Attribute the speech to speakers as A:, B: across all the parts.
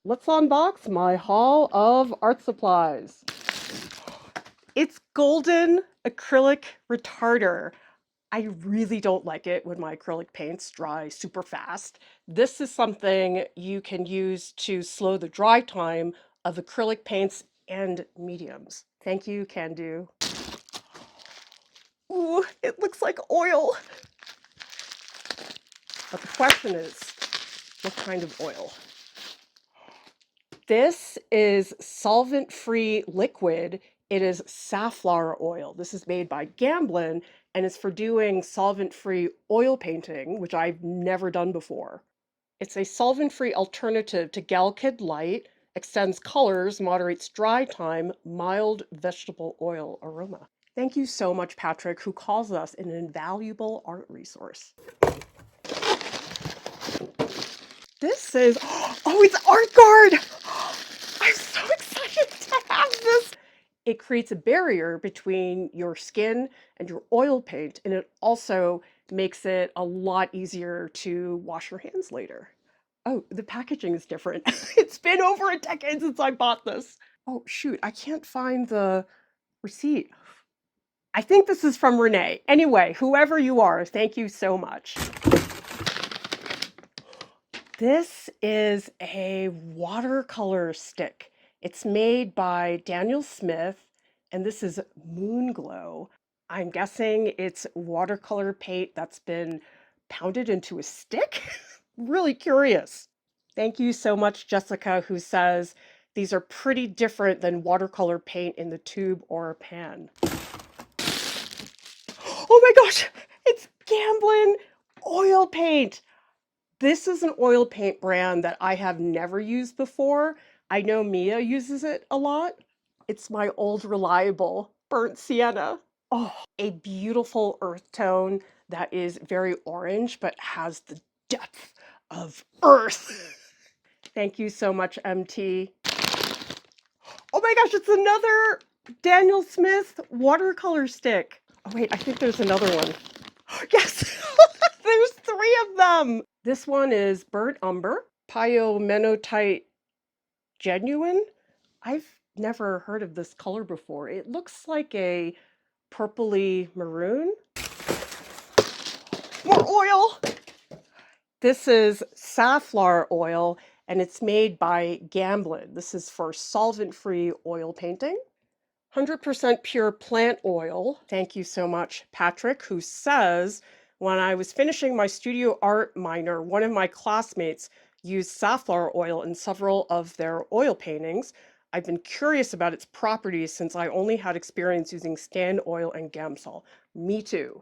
A: Let's unbox my haul of art supplies. It's golden acrylic retarder. I really don't like it when my acrylic paints dry super fast. This is something you can use to slow the dry time of acrylic paints and mediums. Thank you, can do. Ooh, it looks like oil. But the question is, what kind of oil? This is solvent-free liquid. It is safflower oil. This is made by Gamblin, and it's for doing solvent-free oil painting, which I've never done before. It's a solvent-free alternative to Galkyd Light, extends colors, moderates dry time, mild vegetable oil aroma. Thank you so much, Patrick, who calls us an invaluable art resource. This is, oh, it's Art Guard! I'm so excited to have this! It creates a barrier between your skin and your oil paint, and it also makes it a lot easier to wash your hands later. Oh, the packaging is different. It's been over a decade since I bought this. Oh, shoot, I can't find the receipt. I think this is from Renee. Anyway, whoever you are, thank you so much. This is a watercolor stick. It's made by Daniel Smith, and this is Moon Glow. I'm guessing it's watercolor paint that's been pounded into a stick? Really curious. Thank you so much, Jessica, who says these are pretty different than watercolor paint in the tube or pan. Oh my gosh, it's Gamblin Oil Paint. This is an oil paint brand that I have never used before. I know Mia uses it a lot. It's my old reliable burnt sienna. Oh, a beautiful earth tone that is very orange but has the depth of earth. Thank you so much, MT. Oh my gosh, it's another Daniel Smith watercolor stick. Oh wait, I think there's another one. Yes, there's 3 of them. This one is Burnt Umber, Pyomenotite Genuine. I've never heard of this color before. It looks like a purpley maroon. More oil. This is safflower oil, and it's made by Gamblin. This is for solvent-free oil painting. 100% pure plant oil. Thank you so much, Patrick, who says, when I was finishing my studio art minor, one of my classmates used safflower oil in several of their oil paintings. I've been curious about its properties since I only had experience using Stand Oil and Gamsol. Me too.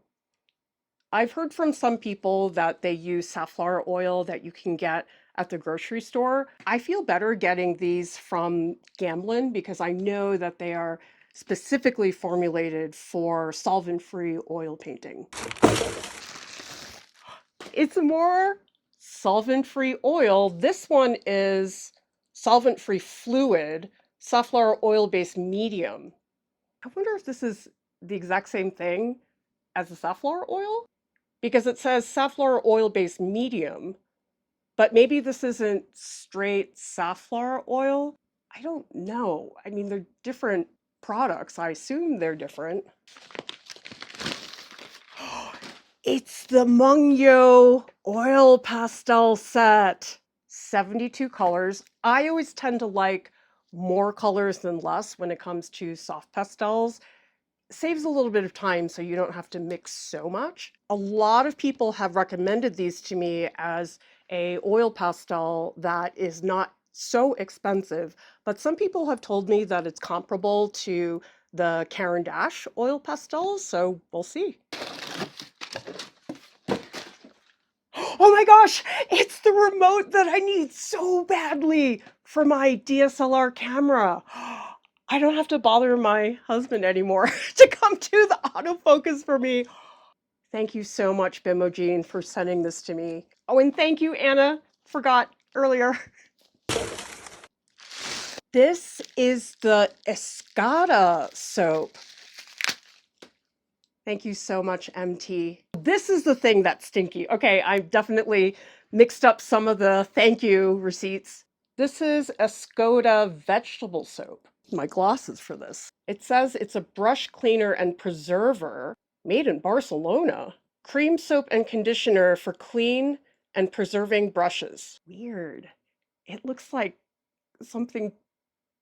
A: I've heard from some people that they use safflower oil that you can get at the grocery store. I feel better getting these from Gamblin because I know that they are specifically formulated for solvent-free oil painting. It's more solvent-free oil. This one is solvent-free fluid, safflower oil-based medium. I wonder if this is the exact same thing as the safflower oil? Because it says safflower oil-based medium, but maybe this isn't straight safflower oil. I don't know. I mean, they're different products. I assume they're different. It's the Mungyo oil pastel set. 72 colors. I always tend to like more colors than less when it comes to soft pastels. Saves a little bit of time so you don't have to mix so much. A lot of people have recommended these to me as a oil pastel that is not so expensive, but some people have told me that it's comparable to the Caran d'Ache oil pastels, so we'll see. Oh my gosh, it's the remote that I need so badly for my DSLR camera. I don't have to bother my husband anymore to come to the autofocus for me. Thank you so much, Bimogene, for sending this to me. Oh, and thank you, Anna. Forgot earlier. This is the Escada soap. Thank you so much, MT. This is the thing that's stinky. Okay, I've definitely mixed up some of the thank you receipts. This is Escoda vegetable soap. My glosses for this. It says it's a brush cleaner and preserver made in Barcelona. Cream soap and conditioner for clean and preserving brushes. Weird. It looks like something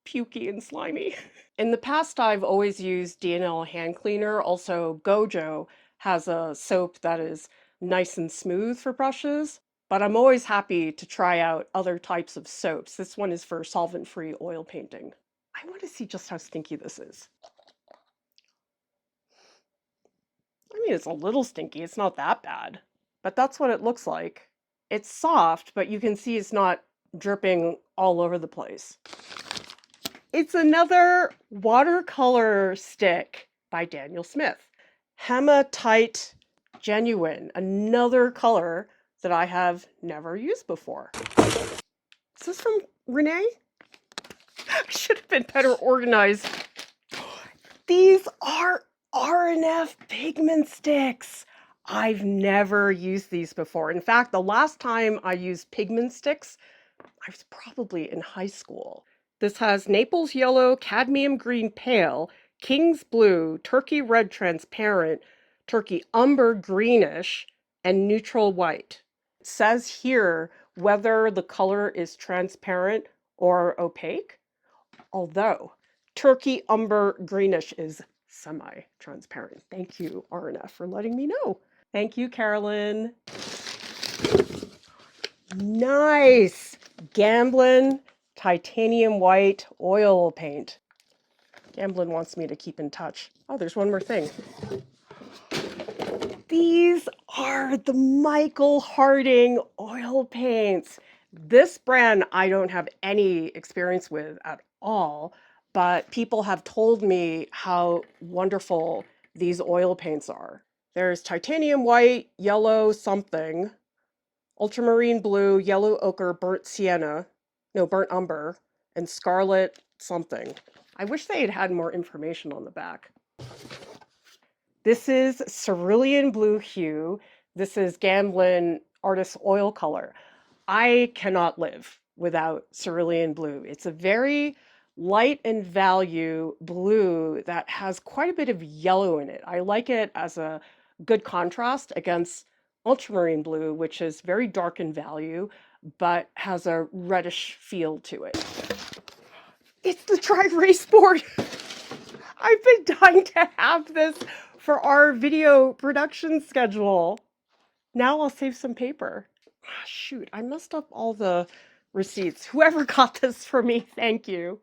A: pukey and slimy. In the past, I've always used D&L hand cleaner. Also, Gojo has a soap that is nice and smooth for brushes, but I'm always happy to try out other types of soaps. This one is for solvent-free oil painting. I want to see just how stinky this is. I mean, it's a little stinky. It's not that bad, but that's what it looks like. It's soft, but you can see it's not dripping all over the place. It's another watercolor stick by Daniel Smith. Hematite Genuine, another color that I have never used before. Is this from Renee? I should have been better organized. These are R&F pigment sticks. I've never used these before. In fact, the last time I used pigment sticks, I was probably in high school. This has Naples yellow, cadmium green pale, King's blue, turkey red transparent, turkey umber greenish, and neutral white. It says here whether the color is transparent or opaque, although turkey umber greenish is semi-transparent. Thank you, R&F, for letting me know. Thank you, Carolyn. Nice! Gamblin titanium white oil paint. Gamblin wants me to keep in touch. Oh, there's one more thing. These are the Michael Harding oil paints. This brand I don't have any experience with at all, but people have told me how wonderful these oil paints are. There's titanium white, yellow something, ultramarine blue, yellow ochre, burnt sienna, no, burnt umber, and scarlet something. I wish they had had more information on the back. This is cerulean blue hue. This is Gamblin Artist oil color. I cannot live without cerulean blue. It's a very light in value blue that has quite a bit of yellow in it. I like it as a good contrast against ultramarine blue, which is very dark in value, but has a reddish feel to it. It's the dry Raceboard. I've been dying to have this for our video production schedule. Now I'll save some paper. Shoot, I messed up all the receipts. Whoever got this for me, thank you.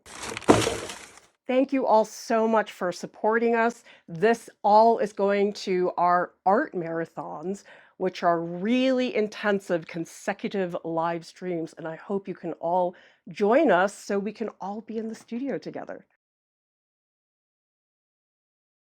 A: Thank you all so much for supporting us. This all is going to our art marathons, which are really intensive consecutive live streams, and I hope you can all join us so we can all be in the studio together.